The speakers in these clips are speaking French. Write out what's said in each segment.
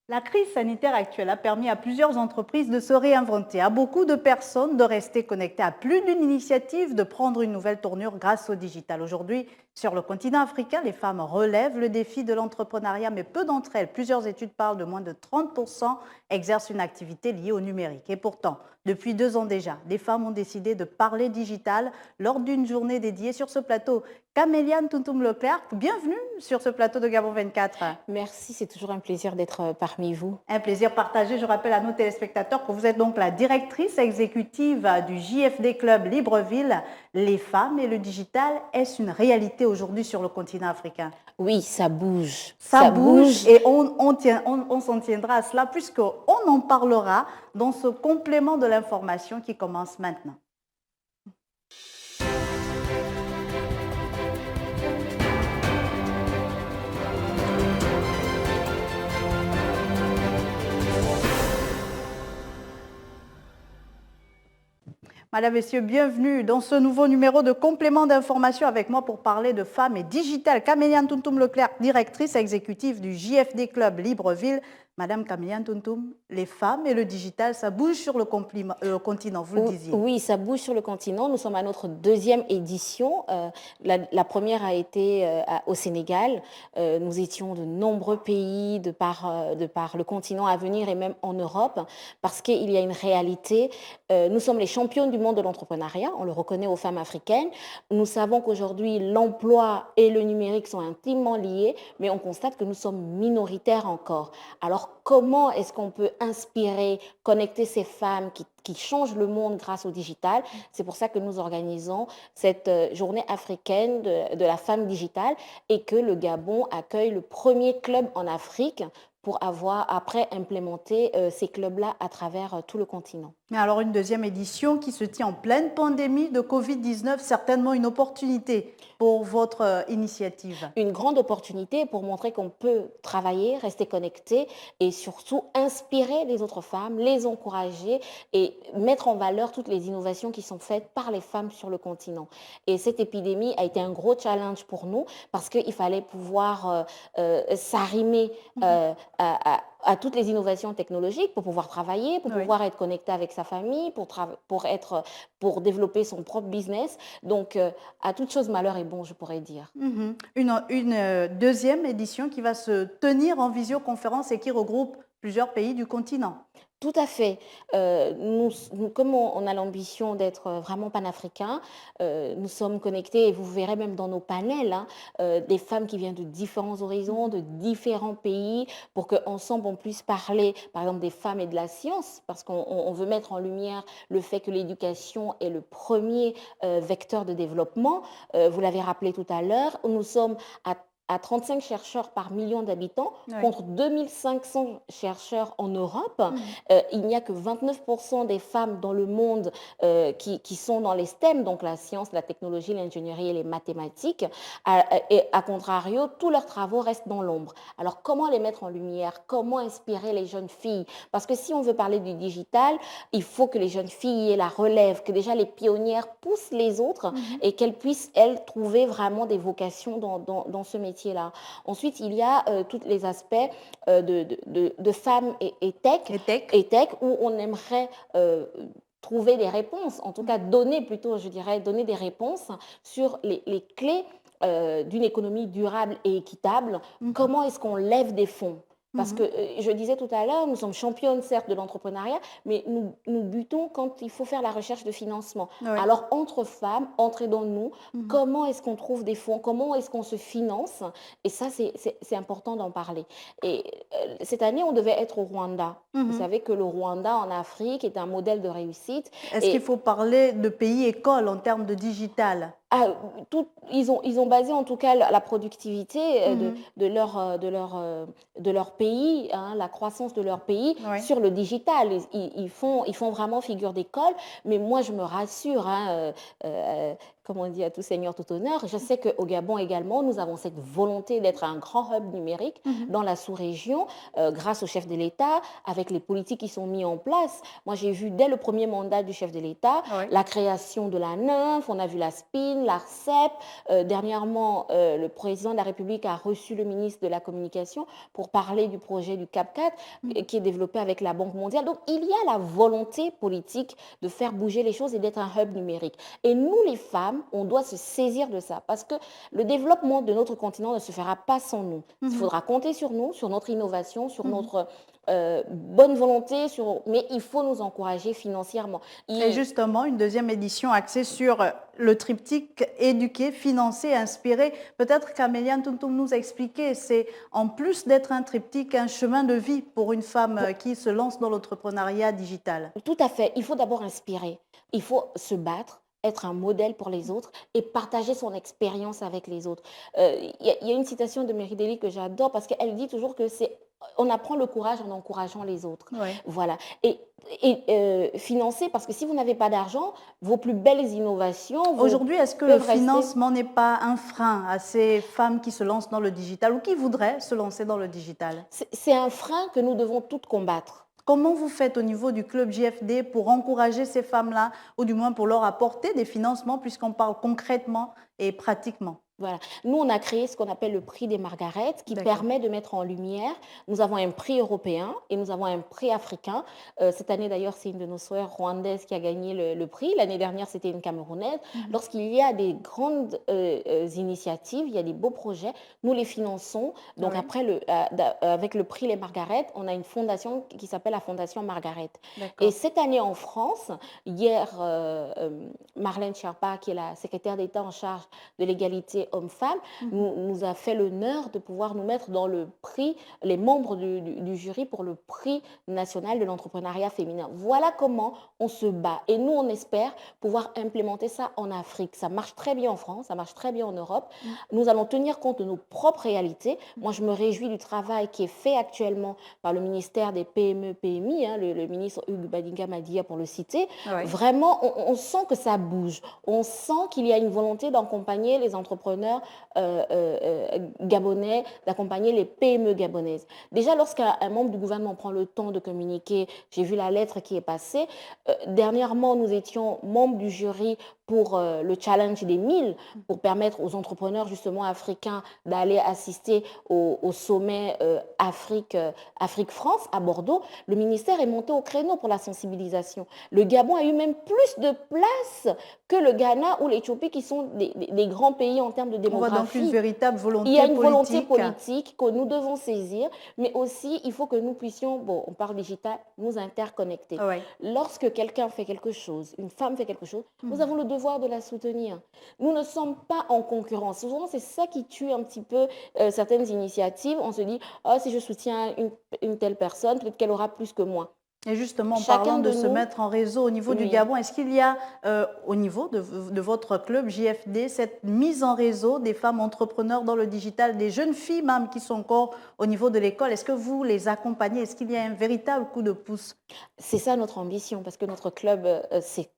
La crise sanitaire actuelle a permis à plusieurs entreprises de se réinventer, à beaucoup de personnes de rester connectées à plus d'une initiative, de prendre une nouvelle tournure grâce au digital. Aujourd'hui, sur le continent africain, les femmes relèvent le défi de l'entrepreneuriat, mais peu d'entre elles, plusieurs études parlent de moins de 30%, exercent une activité liée au numérique. Et pourtant, depuis 2 ans déjà, des femmes ont décidé de parler digital lors d'une journée dédiée sur ce plateau. Caméliane Tuntum-Leclerc, bienvenue sur ce plateau de Gabon 24. Merci, c'est toujours un plaisir d'être parmi vous. Un plaisir partagé. Je rappelle à nos téléspectateurs que vous êtes donc la directrice exécutive du JFD Club Libreville. Les femmes et le digital, est-ce une réalité aujourd'hui sur le continent africain? Oui, ça bouge. Ça bouge et on s'en tiendra à cela puisqu'on en parlera dans ce complément de l'information qui commence maintenant. Madame, Messieurs, bienvenue dans ce nouveau numéro de complément d'information avec moi pour parler de femmes et digital. Caméliane Tuntum-Leclerc, directrice exécutive du JFD Club Libreville. Madame Caméliane Tuntum, les femmes et le digital, ça bouge sur le continent, vous le disiez. Oui, ça bouge sur le continent. Nous sommes à notre deuxième édition. La première a été au Sénégal. Nous étions de nombreux pays de par le continent à venir et même en Europe parce qu'il y a une réalité. Nous sommes les championnes du monde de l'entrepreneuriat. On le reconnaît aux femmes africaines. Nous savons qu'aujourd'hui, l'emploi et le numérique sont intimement liés, mais on constate que nous sommes minoritaires encore. Alors, comment est-ce qu'on peut inspirer, connecter ces femmes qui changent le monde grâce au digital? C'est pour ça que nous organisons cette journée africaine de la femme digitale et que le Gabon accueille le premier club en Afrique pour avoir après implémenté ces clubs-là à travers tout le continent. Mais alors une deuxième édition qui se tient en pleine pandémie de Covid-19, certainement une opportunité pour votre initiative. Une grande opportunité pour montrer qu'on peut travailler, rester connecté et surtout inspirer les autres femmes, les encourager et mettre en valeur toutes les innovations qui sont faites par les femmes sur le continent. Et cette épidémie a été un gros challenge pour nous parce qu'il fallait pouvoir s'arrimer à toutes les innovations technologiques pour pouvoir travailler, pour pouvoir être connecté avec sa famille, pour développer son propre business. Donc, à toute chose malheur est bon, je pourrais dire. Une deuxième édition qui va se tenir en visioconférence et qui regroupe plusieurs pays du continent. Tout à fait. Comme on a l'ambition d'être vraiment panafricain, nous sommes connectés, et vous verrez même dans nos panels, des femmes qui viennent de différents horizons, de différents pays, pour qu'ensemble on puisse parler, par exemple, des femmes et de la science, parce qu'on veut mettre en lumière le fait que l'éducation est le premier vecteur de développement. Vous l'avez rappelé tout à l'heure, nous sommes à 35 chercheurs par million d'habitants, contre 2500 chercheurs en Europe. Il n'y a que 29% des femmes dans le monde qui sont dans les STEM, donc la science, la technologie, l'ingénierie et les mathématiques. Et à contrario, tous leurs travaux restent dans l'ombre. Alors, comment les mettre en lumière? Comment inspirer les jeunes filles? Parce que si on veut parler du digital, il faut que les jeunes filles aient la relève, que déjà les pionnières poussent les autres et qu'elles puissent, elles, trouver vraiment des vocations dans ce métier. Là. Ensuite, il y a tous les aspects de femmes et tech, où on aimerait trouver des réponses, en tout cas donner plutôt, je dirais, donner des réponses sur les clés d'une économie durable et équitable. Comment est-ce qu'on lève des fonds? Parce que je disais tout à l'heure, nous sommes championnes certes de l'entrepreneuriat, mais nous butons quand il faut faire la recherche de financement. Alors entre femmes, entraidons-nous, comment est-ce qu'on trouve des fonds, comment est-ce qu'on se finance? Et ça, c'est important d'en parler. Et cette année, on devait être au Rwanda. Vous savez que le Rwanda en Afrique est un modèle de réussite. Est-ce qu'il faut parler de pays-école en termes de digital? Ils ont basé en tout cas la productivité de leur pays, la croissance de leur pays sur le digital. Ils font vraiment figure d'école, mais moi je me rassure comme on dit, à tout seigneur, tout honneur. Je sais qu'au Gabon également, nous avons cette volonté d'être un grand hub numérique Mhm. dans la sous-région, grâce au chef de l'État, avec les politiques qui sont mises en place. Moi, j'ai vu dès le premier mandat du chef de l'État Oui. la création de la NYNF, on a vu la SPIN, l'ARCEP. Dernièrement, le président de la République a reçu le ministre de la Communication pour parler du projet du CAP 4 Mhm. qui est développé avec la Banque mondiale. Donc, il y a la volonté politique de faire bouger les choses et d'être un hub numérique. Et nous, les femmes, on doit se saisir de ça parce que le développement de notre continent ne se fera pas sans nous. Il Mhm. faudra compter sur nous, sur notre innovation, sur Mhm. notre bonne volonté, mais il faut nous encourager financièrement. Et justement, une deuxième édition axée sur le triptyque éduquer, financer, inspirer. Peut-être qu'Amélia Ntoum nous a expliqué, c'est en plus d'être un triptyque, un chemin de vie pour une femme qui se lance dans l'entrepreneuriat digital. Tout à fait. Il faut d'abord inspirer. Il faut se battre, être un modèle pour les autres et partager son expérience avec les autres. Il y a une citation de Mary Daly que j'adore parce qu'elle dit toujours que c'est on apprend le courage en encourageant les autres. Ouais. Voilà. Et financer, parce que si vous n'avez pas d'argent, vos plus belles innovations Aujourd'hui, est-ce que le peuvent rester. financement n'est pas un frein à ces femmes qui se lancent dans le digital ou qui voudraient se lancer dans le digital? C'est un frein que nous devons toutes combattre. Comment vous faites au niveau du club JFD pour encourager ces femmes-là, ou du moins pour leur apporter des financements, puisqu'on parle concrètement et pratiquement? Voilà. Nous, on a créé ce qu'on appelle le prix des Margaret, qui D'accord. permet de mettre en lumière. Nous avons un prix européen et nous avons un prix africain. Cette année, d'ailleurs, c'est une de nos sœurs rwandaises qui a gagné le prix. L'année dernière, c'était une Camerounaise. Mhm. Lorsqu'il y a des grandes initiatives, il y a des beaux projets, nous les finançons. Donc Oui, après, avec le prix Les Margaret, on a une fondation qui s'appelle la Fondation Margaret. Et d'accord. cette année en France, hier, Marlène Schiappa, qui est la secrétaire d'État en charge de l'égalité hommes-femmes, Mhm. nous a fait l'honneur de pouvoir nous mettre dans le prix, les membres du jury pour le prix national de l'entrepreneuriat féminin. Voilà comment on se bat. Et nous, on espère pouvoir implémenter ça en Afrique. Ça marche très bien en France, ça marche très bien en Europe. Mhm. Nous allons tenir compte de nos propres réalités. Moi, je me réjouis du travail qui est fait actuellement par le ministère des PME, PMI, hein, le ministre Hugues Badinga Madia pour le citer. Oui. Vraiment, on sent que ça bouge. On sent qu'il y a une volonté d'accompagner les entrepreneurs gabonais, d'accompagner les PME gabonaises. Déjà, lorsqu'un membre du gouvernement prend le temps de communiquer, j'ai vu la lettre qui est passée. Dernièrement, nous étions membres du jury pour le challenge des 1000, pour permettre aux entrepreneurs justement africains d'aller assister au sommet Afrique-France à Bordeaux. Le ministère est monté au créneau pour la sensibilisation. Le Gabon a eu même plus de place que le Ghana ou l'Éthiopie, qui sont des grands pays en termes de On voit donc une démographie. véritable Il y a volonté une volonté politique. politique que nous devons saisir, mais aussi il faut que nous puissions, bon, on parle digital, nous interconnecter. Oui. Lorsque quelqu'un fait quelque chose, une femme fait quelque chose, nous avons le devoir de la soutenir. Nous ne sommes pas en concurrence. Souvent, c'est ça qui tue un petit peu certaines initiatives. On se dit, oh, si je soutiens une telle personne, peut-être qu'elle aura plus que moi. Et justement, en Chacun parlant de de se nous, mettre en réseau au niveau du oui. Gabon, est-ce qu'il y a au niveau de votre club JFD cette mise en réseau des femmes entrepreneurs dans le digital, des jeunes filles même qui sont encore au niveau de l'école? Est-ce que vous les accompagnez? Est-ce qu'il y a un véritable coup de pouce? C'est ça notre ambition, parce que notre club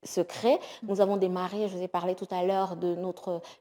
se crée. Nous avons démarré, je vous ai parlé tout à l'heure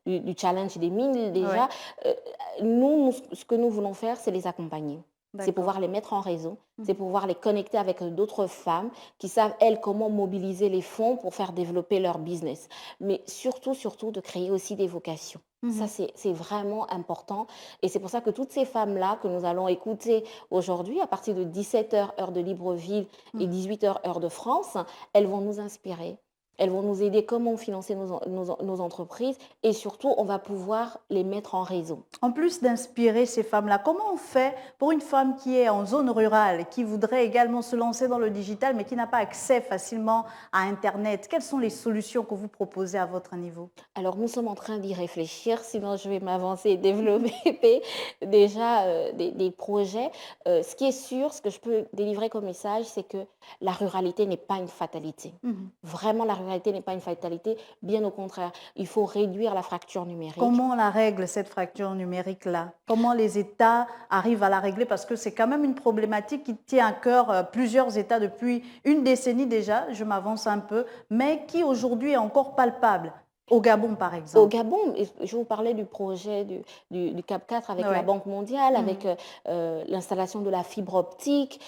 du challenge des 1000 Oui, déjà. Euh, nous, ce que nous voulons faire, c'est les accompagner. C'est d'accord. pouvoir les mettre en réseau, c'est pouvoir les connecter avec d'autres femmes qui savent, elles, comment mobiliser les fonds pour faire développer leur business. Mais surtout, surtout, de créer aussi des vocations. Ça, Mhm. c'est vraiment important. Et c'est pour ça que toutes ces femmes-là que nous allons écouter aujourd'hui, à partir de 17h, heure de Libreville, et Mhm. 18h, heure de France, elles vont nous inspirer. Elles vont nous aider comment financer nos entreprises et surtout, on va pouvoir les mettre en réseau. En plus d'inspirer ces femmes-là, comment on fait pour une femme qui est en zone rurale, qui voudrait également se lancer dans le digital, mais qui n'a pas accès facilement à Internet? Quelles sont les solutions que vous proposez à votre niveau? Alors, nous sommes en train d'y réfléchir, sinon je vais m'avancer et développer déjà des projets. Ce qui est sûr, ce que je peux délivrer comme message, c'est que la ruralité n'est pas une fatalité. Mhm. Vraiment, la ruralité n'est pas une fatalité, bien au contraire. Il faut réduire la fracture numérique. Comment on la règle, cette fracture numérique-là? Comment les États arrivent à la régler? Parce que c'est quand même une problématique qui tient à cœur plusieurs États depuis une décennie déjà, je m'avance un peu, mais qui aujourd'hui est encore palpable. Au Gabon, par Au exemple. Gabon, et je vous parlais du projet du CAP 4 avec la Ouais. Banque mondiale, avec Mhm. l'installation de la fibre optique,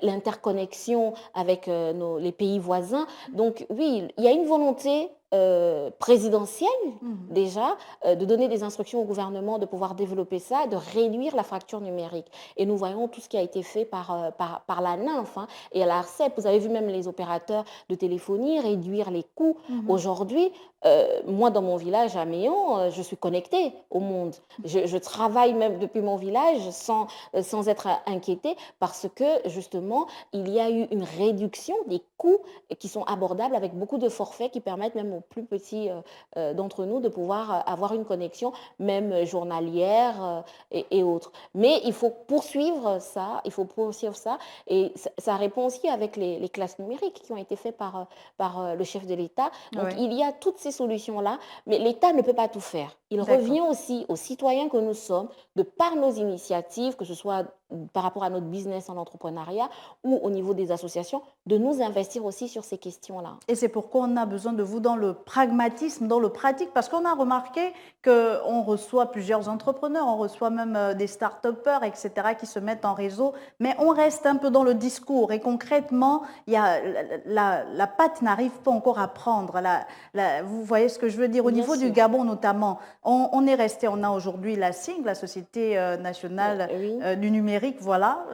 l'interconnexion avec les pays voisins. Donc oui, il y a une volonté présidentielle Mhm. déjà de donner des instructions au gouvernement de pouvoir développer ça, de réduire la fracture numérique. Et nous voyons tout ce qui a été fait par la NYNF, hein, et à la l'ARCEP. Vous avez vu même les opérateurs de téléphonie réduire les coûts. Mhm. Aujourd'hui, moi, dans mon village à Méon, je suis connectée au monde. Je travaille même depuis mon village sans être inquiétée parce que, justement, il y a eu une réduction des coûts qui sont abordables avec beaucoup de forfaits qui permettent même aux plus petits d'entre nous de pouvoir avoir une connexion, même journalière et autres. Mais il faut poursuivre ça, et ça répond aussi avec les classes numériques qui ont été faites par le chef de l'État. Donc, Ouais. il y a toutes ces solutions-là, mais l'État ne peut pas tout faire. Il D'accord. revient aussi aux citoyens que nous sommes, de par nos initiatives, que ce soit par rapport à notre business en entrepreneuriat ou au niveau des associations, de nous investir aussi sur ces questions-là. Et c'est pourquoi on a besoin de vous dans le pragmatisme, dans le pratique, parce qu'on a remarqué qu'on reçoit plusieurs entrepreneurs, on reçoit même des start-upers, etc., qui se mettent en réseau, mais on reste un peu dans le discours. Et concrètement, il y a, la patte n'arrive pas encore à prendre. Vous voyez ce que je veux dire? Au Bien niveau du sûr. Gabon notamment, on est resté, on a aujourd'hui la SING, la Société nationale Oui. du numérique, voilà,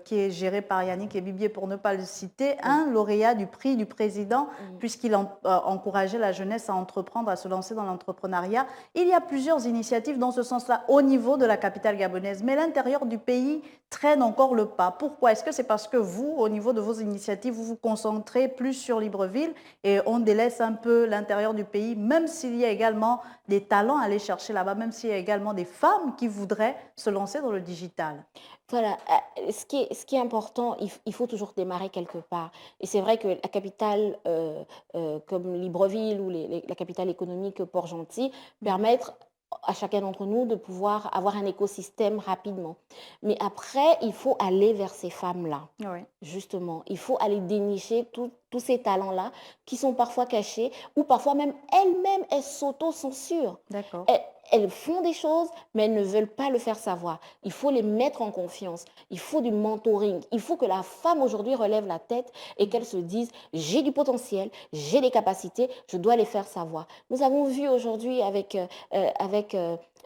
qui est gérée par Yannick Ebibier, pour ne pas le citer, un lauréat du prix du président, Mm. puisqu'il encourageait la jeunesse à entreprendre, à se lancer dans l'entrepreneuriat. Il y a plusieurs initiatives dans ce sens-là au niveau de la capitale gabonaise, mais l'intérieur du pays traîne encore le pas. Pourquoi? Est-ce que c'est parce que vous, au niveau de vos initiatives, vous vous concentrez plus sur Libreville et on délaisse un peu l'intérieur du pays, même s'il y a également des talents à aller chercher là-bas, même s'il y a également des femmes qui voudraient se lancer dans le digital? Voilà, ce qui est important, il faut toujours démarrer quelque part. Et c'est vrai que la capitale, comme Libreville ou la capitale économique Port-Gentil, Mhm. permettent à chacun d'entre nous de pouvoir avoir un écosystème rapidement. Mais après, il faut aller vers ces femmes-là. Oui, Justement, il faut aller dénicher tous ces talents-là qui sont parfois cachés ou parfois même elles-mêmes, elles s'auto-censurent. d'accord. Elles font des choses, mais elles ne veulent pas le faire savoir. Il faut les mettre en confiance. Il faut du mentoring. Il faut que la femme aujourd'hui relève la tête et qu'elle Mhm. se dise, j'ai du potentiel, j'ai des capacités, je dois les faire savoir. Nous avons vu aujourd'hui avec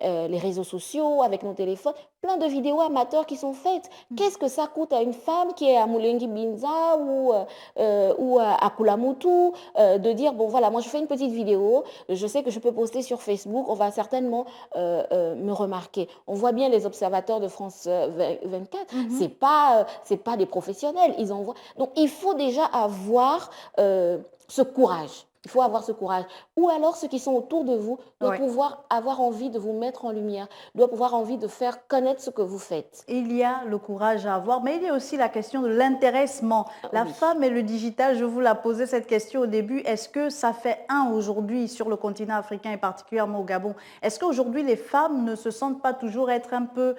les réseaux sociaux, avec nos téléphones, plein de vidéos amateurs qui sont faites. Mhm. Qu'est-ce que ça coûte à une femme qui est à Moulengi Binza ou à Kulamutu de dire, bon voilà, moi je fais une petite vidéo, je sais que je peux poster sur Facebook, on va certainement me remarquer. On voit bien les observateurs de France 24, Mhm. c'est pas des professionnels, ils envoient. Donc il faut déjà avoir ce courage. Il faut avoir ce courage. Ou alors ceux qui sont autour de vous doivent Oui. pouvoir avoir envie de vous mettre en lumière, doivent avoir envie de faire connaître ce que vous faites. Il y a le courage à avoir, mais il y a aussi la question de l'intéressement. Ah La oui. femme et le digital, je vous la posais cette question au début. Est-ce que ça fait un aujourd'hui sur le continent africain et particulièrement au Gabon? Est-ce qu'aujourd'hui les femmes ne se sentent pas toujours être un peu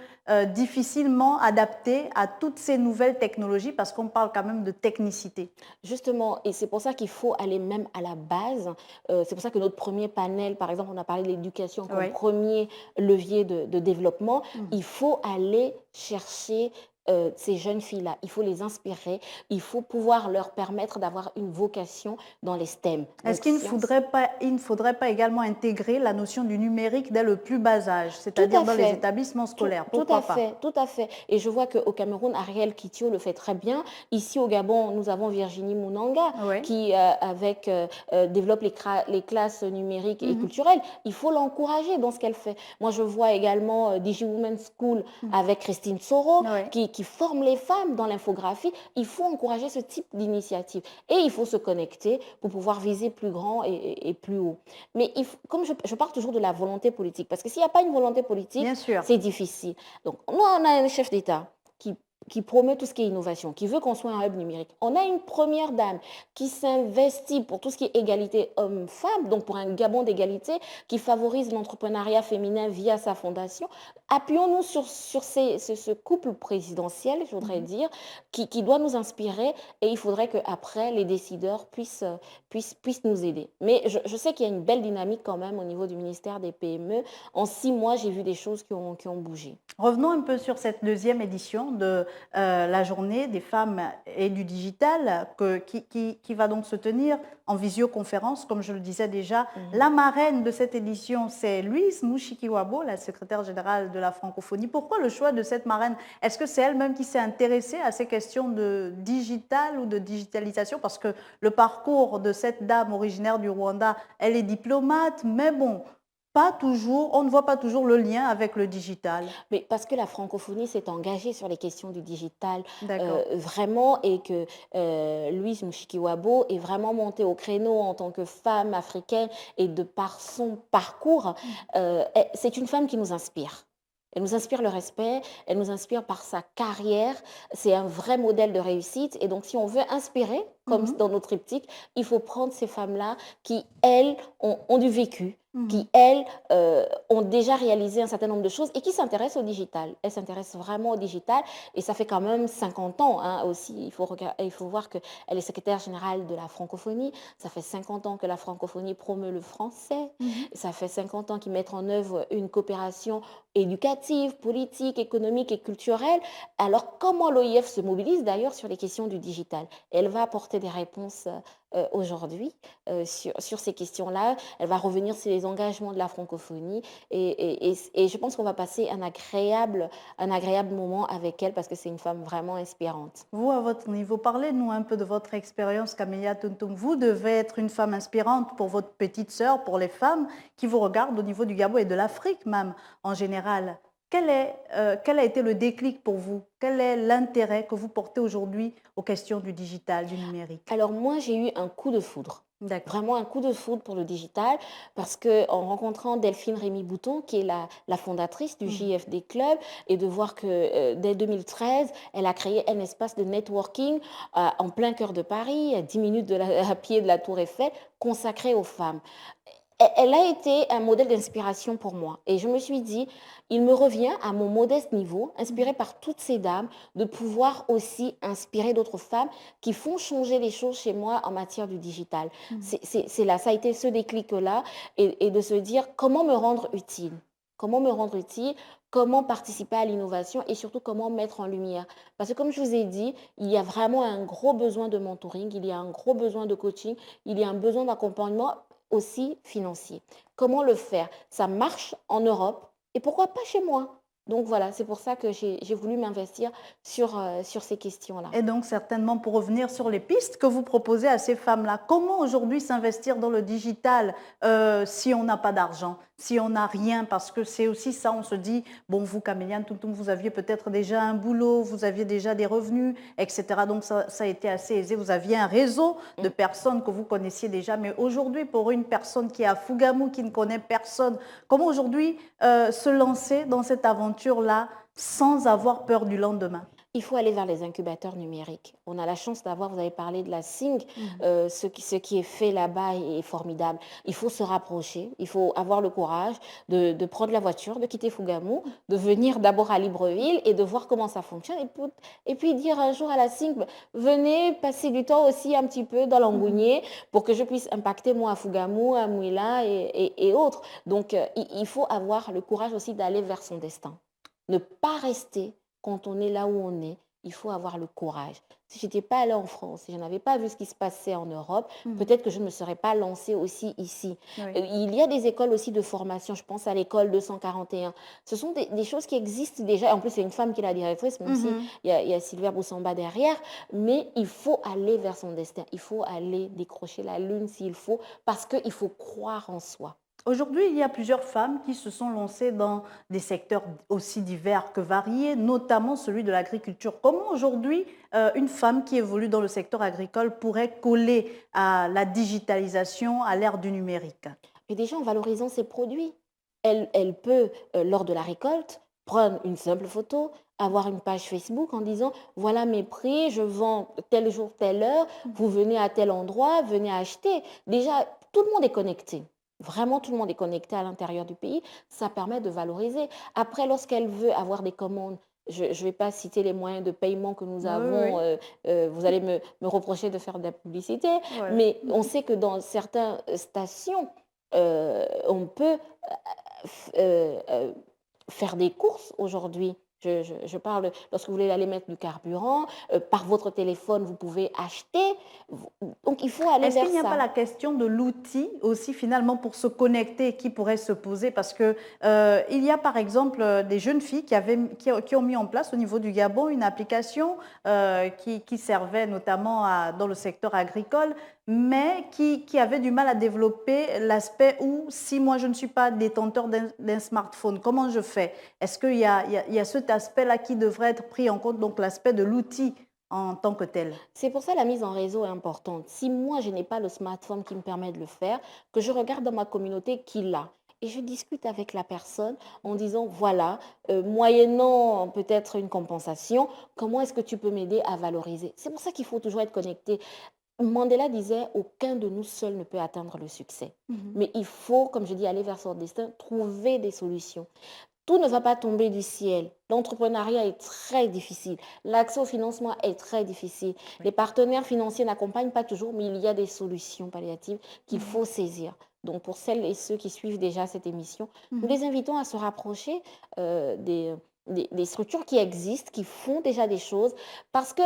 difficilement adaptées à toutes ces nouvelles technologies parce qu'on parle quand même de technicité? Justement, et c'est pour ça qu'il faut aller même à la base. C'est pour ça que notre premier panel, par exemple, on a parlé de l'éducation comme Oui. premier levier de développement. Mhm. Il faut aller chercher ces jeunes filles-là. Il faut les inspirer. Il faut pouvoir leur permettre d'avoir une vocation dans les STEM, Est-ce donc qu'il ne sciences. faudrait pas, il ne faudrait pas également intégrer la notion du numérique dès le plus bas âge, Tout c'est-à-dire à dans les fait. établissements scolaires? Tout à Pourquoi pas? fait, tout à fait. Et je vois qu'au Cameroun, Ariel Kitio le fait très bien. Ici au Gabon, nous avons Virginie Mounanga Oui. qui développe les classes numériques et Mhm. culturelles. Il faut l'encourager dans ce qu'elle fait. Moi, je vois également DigiWomen's School Mhm. avec Christine Soro Oui. qui forme les femmes dans l'infographie. Il faut encourager ce type d'initiative. Et il faut se connecter pour pouvoir viser plus grand et plus haut. Mais comme je parle toujours de la volonté politique, parce que s'il n'y a pas une volonté politique, Bien sûr. c'est difficile. Donc, nous, on a un chef d'État qui qui promeut tout ce qui est innovation, qui veut qu'on soit un hub numérique. On a une première dame qui s'investit pour tout ce qui est égalité homme-femme, donc pour un Gabon d'égalité, qui favorise l'entrepreneuriat féminin via sa fondation. Appuyons-nous sur ce couple présidentiel, je voudrais dire, qui doit nous inspirer et il faudrait qu'après, les décideurs puissent nous aider. Mais je sais qu'il y a une belle dynamique quand même au niveau du ministère des PME. En 6 mois, j'ai vu des choses qui ont bougé. Revenons un peu sur cette deuxième édition de la journée des femmes et du digital qui va donc se tenir en visioconférence, comme je le disais déjà. La marraine de cette édition, c'est Louise Mushikiwabo, la secrétaire générale de la francophonie. Pourquoi le choix de cette marraine? Est-ce que c'est elle-même qui s'est intéressée à ces questions de digital ou de digitalisation? Parce que le parcours de cette dame originaire du Rwanda, elle est diplomate, mais bon, pas toujours, on ne voit pas toujours le lien avec le digital. Mais parce que la francophonie s'est engagée sur les questions du digital D'accord. vraiment et que Louise Mushikiwabo est vraiment montée au créneau en tant que femme africaine et de par son parcours, c'est une femme qui nous inspire. Elle nous inspire le respect, elle nous inspire par sa carrière. C'est un vrai modèle de réussite. Et donc, si on veut inspirer, comme Mhm. dans notre triptyque, il faut prendre ces femmes-là qui, elles, ont du vécu, Mhm. qui, elles, ont déjà réalisé un certain nombre de choses et qui s'intéressent au digital. Elles s'intéressent vraiment au digital et ça fait quand même 50 ans hein, aussi. Il faut voir qu'elle est secrétaire générale de la francophonie. Ça fait 50 ans que la francophonie promeut le français. Mhm. Ça fait 50 ans qu'ils mettent en œuvre une coopération éducative, politique, économique et culturelle. Alors, comment l'OIF se mobilise d'ailleurs sur les questions du digital? Elle va apporter des réponses aujourd'hui sur ces questions-là. Elle va revenir sur les engagements de la francophonie et je pense qu'on va passer un agréable moment avec elle parce que c'est une femme vraiment inspirante. Vous, à votre niveau, parlez-nous un peu de votre expérience, Camélia Tuntum. Vous devez être une femme inspirante pour votre petite sœur, pour les femmes qui vous regardent au niveau du Gabon et de l'Afrique même en général. Quel a été le déclic pour vous? Quel est l'intérêt que vous portez aujourd'hui aux questions du digital, du numérique? Alors moi, j'ai eu un coup de foudre. D'accord. Vraiment un coup de foudre pour le digital parce que en rencontrant Delphine Rémy-Bouton, qui est la fondatrice du Mhm. JFD Club, et de voir que dès 2013, elle a créé un espace de networking en plein cœur de Paris, à 10 minutes à pied de la Tour Eiffel, consacré aux femmes. Elle a été un modèle d'inspiration pour moi. Et je me suis dit, il me revient à mon modeste niveau, inspiré Mhm. par toutes ces dames, de pouvoir aussi inspirer d'autres femmes qui font changer les choses chez moi en matière du digital. Mhm. C'est là, ça a été ce déclic-là, et de se dire comment me rendre utile. Comment me rendre utile, comment participer à l'innovation et surtout comment mettre en lumière. Parce que comme je vous ai dit, il y a vraiment un gros besoin de mentoring, il y a un gros besoin de coaching, il y a un besoin d'accompagnement aussi financier. Comment le faire? Ça marche en Europe et pourquoi pas chez moi? Donc voilà, c'est pour ça que j'ai voulu m'investir sur ces questions-là. Et donc, certainement, pour revenir sur les pistes que vous proposez à ces femmes-là, comment aujourd'hui s'investir dans le digital si on n'a pas d'argent, si on n'a rien? Parce que c'est aussi ça, on se dit, bon, vous, Caméliane Toutoum, vous aviez peut-être déjà un boulot, vous aviez déjà des revenus, etc. Donc, ça a été assez aisé. Vous aviez un réseau de Mm. personnes que vous connaissiez déjà. Mais aujourd'hui, pour une personne qui est à Fougamou, qui ne connaît personne, comment aujourd'hui se lancer dans cette aventure-là sans avoir peur du lendemain? Il faut aller vers les incubateurs numériques. On a la chance d'avoir, vous avez parlé de la SING, Mhm. ce qui est fait là-bas est formidable. Il faut se rapprocher, il faut avoir le courage de prendre la voiture, de quitter Fougamou, de venir d'abord à Libreville et de voir comment ça fonctionne. Et puis dire un jour à la SING, venez passer du temps aussi un petit peu dans Mhm. l'Angounier pour que je puisse impacter moi à Fougamou, à Mouila et autres. Donc il faut avoir le courage aussi d'aller vers son destin. Ne pas rester quand on est là où on est, il faut avoir le courage. Si je n'étais pas allée en France, si je n'avais pas vu ce qui se passait en Europe, Mhm. peut-être que je ne me serais pas lancée aussi ici. Oui. Il y a des écoles aussi de formation, je pense à l'école 241. Ce sont des choses qui existent déjà. En plus, c'est une femme qui est la directrice, même si Mhm. il y a Sylvia Boussamba derrière. Mais il faut aller vers son destin. Il faut aller décrocher la lune s'il faut, parce qu'il faut croire en soi. Aujourd'hui, il y a plusieurs femmes qui se sont lancées dans des secteurs aussi divers que variés, notamment celui de l'agriculture. Comment aujourd'hui une femme qui évolue dans le secteur agricole pourrait coller à la digitalisation, à l'ère du numérique? Et déjà, en valorisant ses produits, elle peut, lors de la récolte, Prendre une simple photo, avoir une page Facebook en disant: «Voilà mes prix, je vends tel jour, telle heure, vous venez à tel endroit, venez acheter». Déjà, tout le monde est connecté. Vraiment, tout le monde est connecté à l'intérieur du pays. Ça permet de valoriser. Après, lorsqu'elle veut avoir des commandes, je ne vais pas citer les moyens de paiement que nous Oui, oui, avons, oui. vous allez me reprocher de faire de la publicité, Ouais. mais on sait que dans certaines stations, on peut, f faire des courses aujourd'hui. Je parle lorsque vous voulez aller mettre du carburant, par votre téléphone, vous pouvez acheter. Donc il faut aller Est-ce vers qu'il n'y a pas ça. la question de l'outil aussi finalement pour se connecter qui pourrait se poser? Parce que il y a par exemple des jeunes filles qui ont mis en place au niveau du Gabon une application qui servait notamment dans le secteur agricole, mais qui avait du mal à développer l'aspect où si moi je ne suis pas détenteur d'un smartphone, comment je fais? Est-ce qu'il y a cet aspect-là qui devrait être pris en compte, donc l'aspect de l'outil en tant que tel? C'est pour ça la mise en réseau est importante. Si moi, je n'ai pas le smartphone qui me permet de le faire, que je regarde dans ma communauté qui l'a. Et je discute avec la personne en disant, voilà, moyennant peut-être une compensation, comment est-ce que tu peux m'aider à valoriser? C'est pour ça qu'il faut toujours être connecté. Mandela disait, aucun de nous seul ne peut atteindre le succès. Mhm. Mais il faut, comme je dis, aller vers son destin, trouver des solutions. Tout ne va pas tomber du ciel. L'entrepreneuriat est très difficile. L'accès au financement est très difficile. Oui. Les partenaires financiers n'accompagnent pas toujours, mais il y a des solutions palliatives qu'il Mhm. faut saisir. Donc, pour celles et ceux qui suivent déjà cette émission, nous Mhm. les invitons à se rapprocher des structures qui existent, qui font déjà des choses, parce que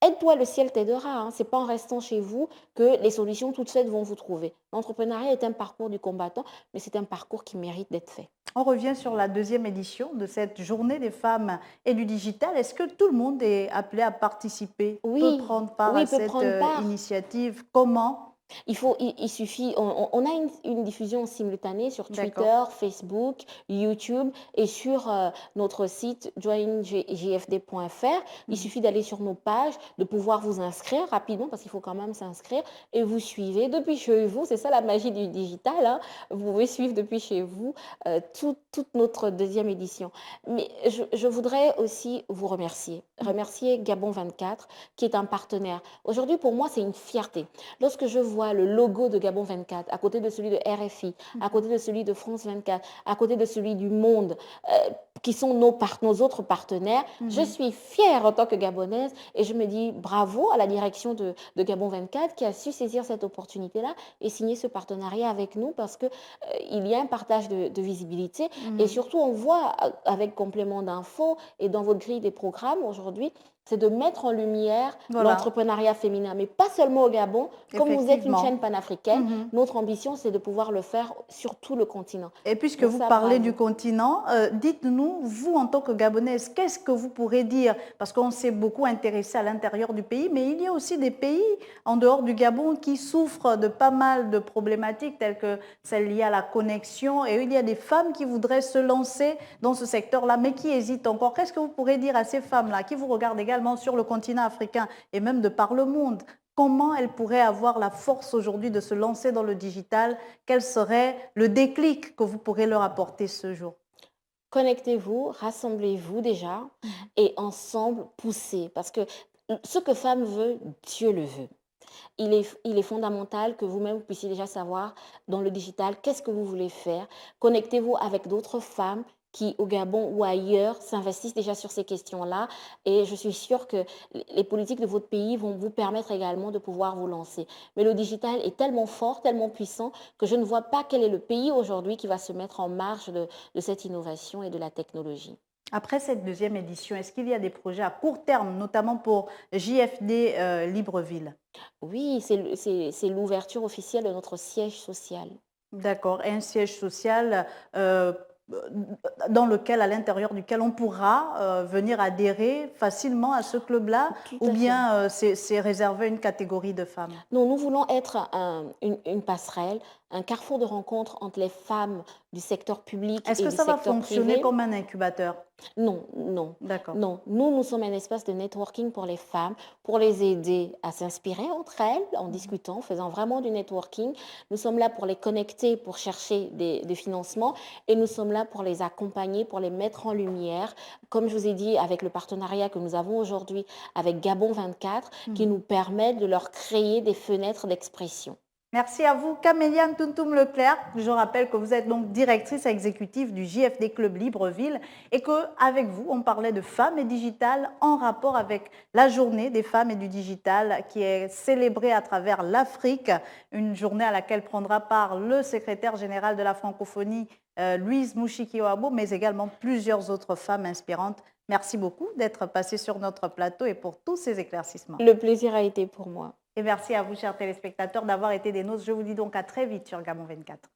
aide-toi, le ciel t'aidera. Hein. Ce n'est pas en restant chez vous que les solutions toutes faites vont vous trouver. L'entrepreneuriat est un parcours du combattant, mais c'est un parcours qui mérite d'être fait. On revient sur la deuxième édition de cette journée des femmes et du digital. Est-ce que tout le monde est appelé à participer, peut Oui, prendre part à oui, peut cette prendre part. initiative? Comment? Il suffit, on a une diffusion simultanée sur D'accord. Twitter, Facebook, YouTube et sur notre site joinjfd.fr. Il Mhm. suffit d'aller sur nos pages, de pouvoir vous inscrire rapidement parce qu'il faut quand même s'inscrire et vous suivez depuis chez vous. C'est ça la magie du digital. Hein. Vous pouvez suivre depuis chez vous toute notre deuxième édition. Mais je voudrais aussi vous remercier. Mhm. Remercier Gabon 24 qui est un partenaire. Aujourd'hui, pour moi, c'est une fierté. Lorsque je vois le logo de Gabon 24 à côté de celui de RFI, à Mhm. côté de celui de France 24, à côté de celui du Monde, qui sont nos autres partenaires, je Mhm. suis fière en tant que Gabonaise et je me dis bravo à la direction de Gabon 24 qui a su saisir cette opportunité-là et signer ce partenariat avec nous parce que il y a un partage de visibilité et Mhm. surtout on voit avec complément d'infos et dans votre grille des programmes aujourd'hui, c'est de mettre en lumière Voilà, l'entrepreneuriat féminin, mais pas seulement au Gabon. Comme vous êtes une chaîne effectivement. panafricaine, Mhm. notre ambition, c'est de pouvoir le faire sur tout le continent. Et puisque Donc vous ça, parlez du bravo. continent, dites-nous, vous en tant que Gabonaise, qu'est-ce que vous pourrez dire? Parce qu'on s'est beaucoup intéressé à l'intérieur du pays, mais il y a aussi des pays en dehors du Gabon qui souffrent de pas mal de problématiques telles que celles liées à la connexion. Et il y a des femmes qui voudraient se lancer dans ce secteur-là, mais qui hésitent encore. Qu'est-ce que vous pourrez dire à ces femmes-là qui vous regardent également sur le continent africain et même de par le monde? Comment elles pourraient avoir la force aujourd'hui de se lancer dans le digital? Quel serait le déclic que vous pourrez leur apporter ce jour? Connectez-vous, rassemblez-vous déjà Mhm. et ensemble poussez. Parce que ce que femme veut, Dieu le veut. Il est fondamental que vous-même vous puissiez déjà savoir dans le digital qu'est-ce que vous voulez faire. Connectez-vous avec d'autres femmes qui, au Gabon ou ailleurs, s'investissent déjà sur ces questions-là. Et je suis sûre que les politiques de votre pays vont vous permettre également de pouvoir vous lancer. Mais le digital est tellement fort, tellement puissant, que je ne vois pas quel est le pays aujourd'hui qui va se mettre en marge de cette innovation et de la technologie. Après cette deuxième édition, est-ce qu'il y a des projets à court terme, notamment pour JFD Libreville? Oui, c'est l'ouverture officielle de notre siège social. D'accord, et un siège social dans lequel, à l'intérieur duquel on pourra venir adhérer facilement à ce club-là, Tout ou à fait. bien c'est réservé à une catégorie de femmes? Non, nous voulons être une passerelle, un carrefour de rencontre entre les femmes du secteur public Est-ce et que du ça va secteur fonctionner privé. comme un incubateur? Non, non, D'accord. non. Nous sommes un espace de networking pour les femmes, pour les aider à s'inspirer entre elles, en Mhm. discutant, en faisant vraiment du networking. Nous sommes là pour les connecter, pour chercher des financements et nous sommes là pour les accompagner, pour les mettre en lumière. Comme je vous ai dit, avec le partenariat que nous avons aujourd'hui avec Gabon 24, qui Mhm. nous permet de leur créer des fenêtres d'expression. Merci à vous, Camélia Ntuntum Leclerc. Je rappelle que vous êtes donc directrice exécutive du JFD Club Libreville et qu'avec vous, on parlait de femmes et digital en rapport avec la journée des femmes et du digital qui est célébrée à travers l'Afrique, une journée à laquelle prendra part le secrétaire général de la francophonie, Louise Mouchikiwabo, mais également plusieurs autres femmes inspirantes. Merci beaucoup d'être passée sur notre plateau et pour tous ces éclaircissements. Le plaisir a été pour moi. Et merci à vous, chers téléspectateurs, d'avoir été des nôtres. Je vous dis donc à très vite sur Gabon 24.